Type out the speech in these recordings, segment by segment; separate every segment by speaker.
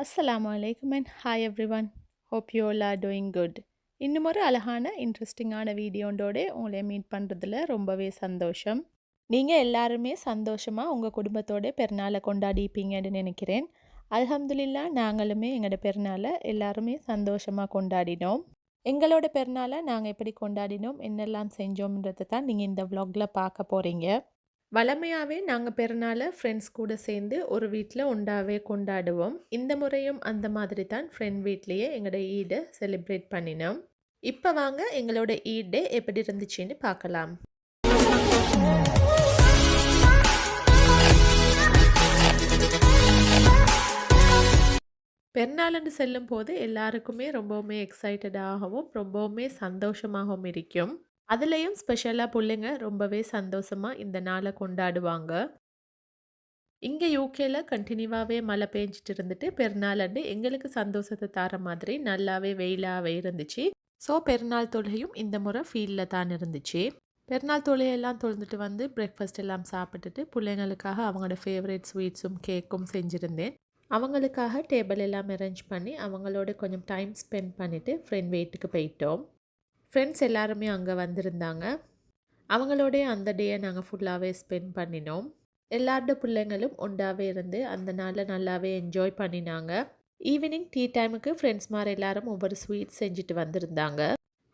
Speaker 1: Assalamu alaikum and hi everyone. Hope you all are doing good. இன்னும் ஒரு அழகான இன்ட்ரெஸ்டிங்கான வீடியோண்டோட உங்களை மீட் பண்ணுறதுல ரொம்பவே சந்தோஷம். நீங்கள் எல்லாருமே சந்தோஷமாக உங்கள் குடும்பத்தோட பெருநாளை கொண்டாடிப்பீங்கன்னு நினைக்கிறேன். அல்ஹம்துலில்லா நாங்களுமே எங்களோட பெருநாளை எல்லாருமே சந்தோஷமாக கொண்டாடினோம். எங்களோட பெருநாளை நாங்கள் எப்படி கொண்டாடினோம் என்னெல்லாம் செஞ்சோம்ன்றதை தான் நீங்கள் இந்த vlogல பார்க்க போகிறீங்க. வழமையாகவே நாங்கள் பெருநாளை ஃப்ரெண்ட்ஸ் கூட சேர்ந்து ஒரு வீட்டில் ஒன்றாவே கொண்டாடுவோம். இந்த முறையும் அந்த மாதிரி தான் ஃப்ரெண்ட் வீட்லேயே எங்களோட ஈடை செலிப்ரேட் பண்ணினோம். இப்போ வாங்க எங்களோட ஈட் டே எப்படி இருந்துச்சுன்னு பார்க்கலாம். பெருநாள்னு செல்லும் போது எல்லாருக்குமே ரொம்பவுமே எக்ஸைட்டடாகவும் ரொம்பவுமே சந்தோஷமாகவும் இருக்கும். அதுலேயும் ஸ்பெஷலாக பிள்ளைங்க ரொம்பவே சந்தோஷமாக இந்த நாளை கொண்டாடுவாங்க. இங்கே யூகேல கண்டினியூவாகவே மழை பெஞ்சிட்டு இருந்துட்டு பெருநாளன்று எங்களுக்கு சந்தோஷத்தை தர மாதிரி நல்லாவே வெயிலாகவே இருந்துச்சு. ஸோ பெருநாள் தொழுகையும் இந்த முறை ஃபீல்டில் தான் இருந்துச்சு. பெருநாள் தொழுகையெல்லாம் தொழுந்துட்டு வந்து பிரேக்ஃபாஸ்ட் எல்லாம் சாப்பிட்டுட்டு பிள்ளைங்களுக்காக அவங்களோட ஃபேவரட் ஸ்வீட்ஸும் கேக்கும் செஞ்சுருந்தேன். அவங்களுக்காக டேபிள் எல்லாம் அரேஞ்ச் பண்ணி அவங்களோட கொஞ்சம் டைம் ஸ்பெண்ட் பண்ணிவிட்டு ஃப்ரெண்ட் வீட்டுக்கு போயிட்டோம். ஃப்ரெண்ட்ஸ் எல்லாருமே அங்கே வந்திருந்தாங்க. அவங்களோடைய அந்த டேயை நாங்கள் ஃபுல்லாகவே ஸ்பெண்ட் பண்ணினோம். எல்லாரோட பிள்ளைங்களும் ஒன்றாவே இருந்து அந்த நாளில் நல்லாவே என்ஜாய் பண்ணினாங்க. ஈவினிங் டீ டைமுக்கு ஃப்ரெண்ட்ஸ் மாதிரி எல்லாரும் ஒவ்வொரு ஸ்வீட் செஞ்சுட்டு வந்திருந்தாங்க.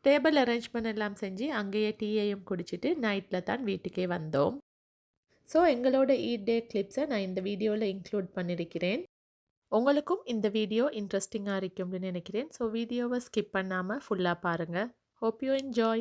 Speaker 1: டேபிள் அரேஞ்ச்மெண்ட் எல்லாம் செஞ்சு அங்கேயே டீயையும் குடிச்சிட்டு நைட்டில் தான் வீட்டுக்கே வந்தோம். ஸோ எங்களோட ஈட் டே கிளிப்ஸை நான் இந்த வீடியோவில் இன்க்ளூட் பண்ணியிருக்கிறேன். உங்களுக்கும் இந்த வீடியோ இன்ட்ரெஸ்டிங்காக இருக்கும்னு நினைக்கிறேன். ஸோ வீடியோவை ஸ்கிப் பண்ணாமல் ஃபுல்லாக பாருங்கள். Hope you enjoy.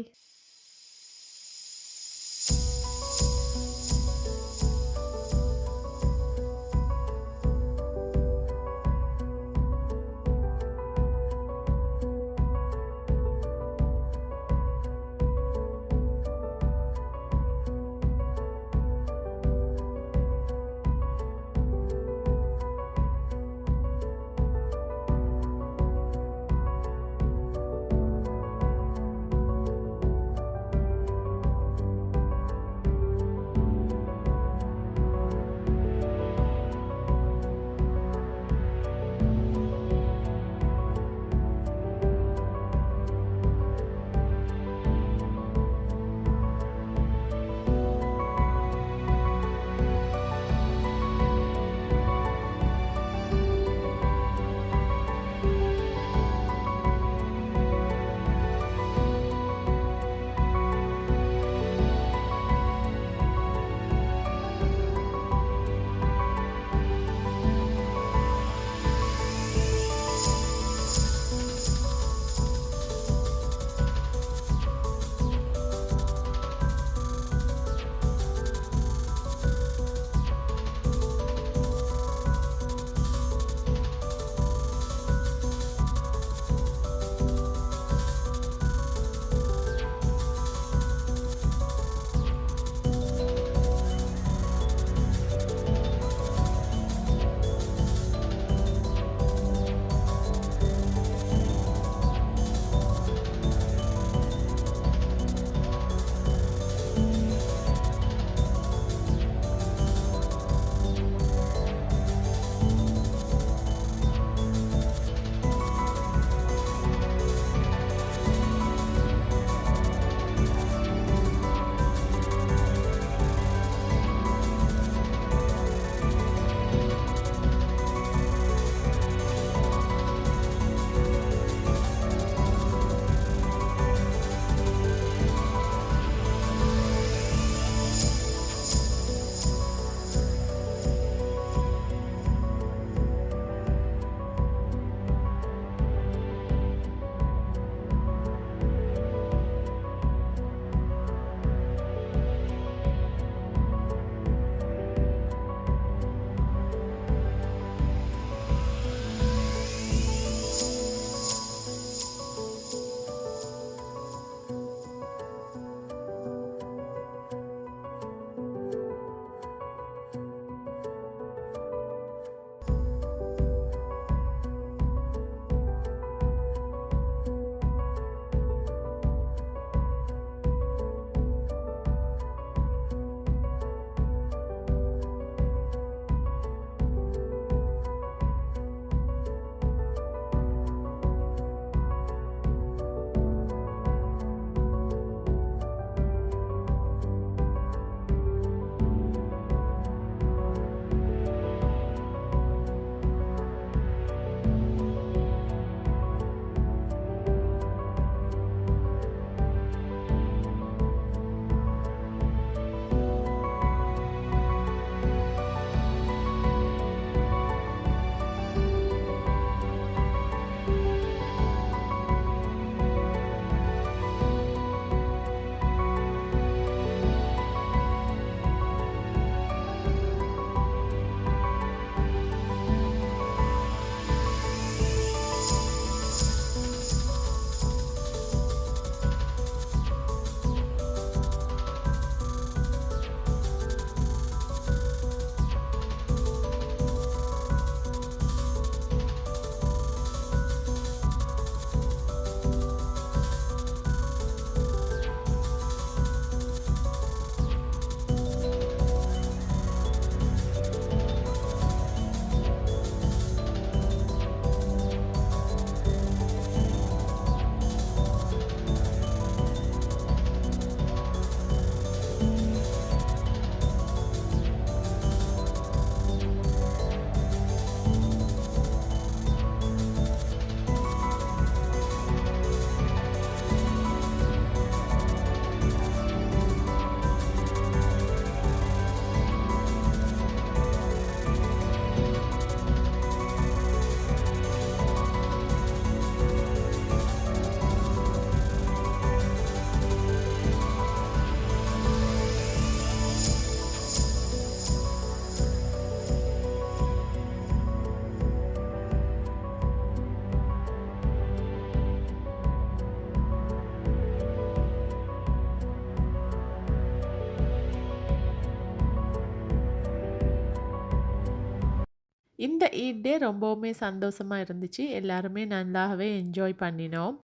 Speaker 1: இந்த ஈட் டே ரொம்பவுமே சந்தோஷமா இருந்துச்சு. எல்லாருமே நல்லாவே என்ஜாய் பண்ணினோம்.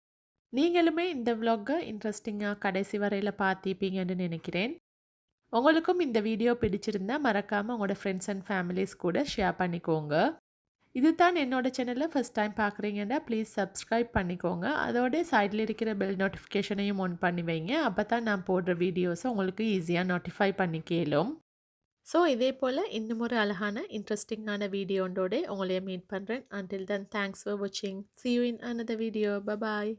Speaker 1: நீங்களுமே இந்த விலாக்க இன்ட்ரெஸ்டிங்கா கடைசி வரையில பார்த்திருப்பீங்கன்னு நினைக்கிறேன். உங்களுக்கும் இந்த வீடியோ பிடிச்சிருந்தா மறக்காம உங்களோட ஃப்ரெண்ட்ஸ் அண்ட் ஃபேமிலிஸ் கூட ஷேர் பண்ணிக்கோங்க. இதுதான் என்னோட சேனலை ஃபர்ஸ்ட் டைம் பார்க்குறீங்கன்னா ப்ளீஸ் சப்ஸ்கிரைப் பண்ணிக்கோங்க. அதோட சைடில் இருக்கிற பெல் நோட்டிஃபிகேஷனையும் ஆன் பண்ணி வைங்க. அப்போ தான் நான் போடுற வீடியோஸை உங்களுக்கு ஈஸியாக நோட்டிஃபை பண்ணி கேளும். ஸோ இதே போல் இன்னும் ஒரு அழகான இன்ட்ரெஸ்டிங்கான வீடியோண்டோட உங்களைய மீட் பண்ணுறேன். Until then, thanks for watching. See you in another video. Bye bye.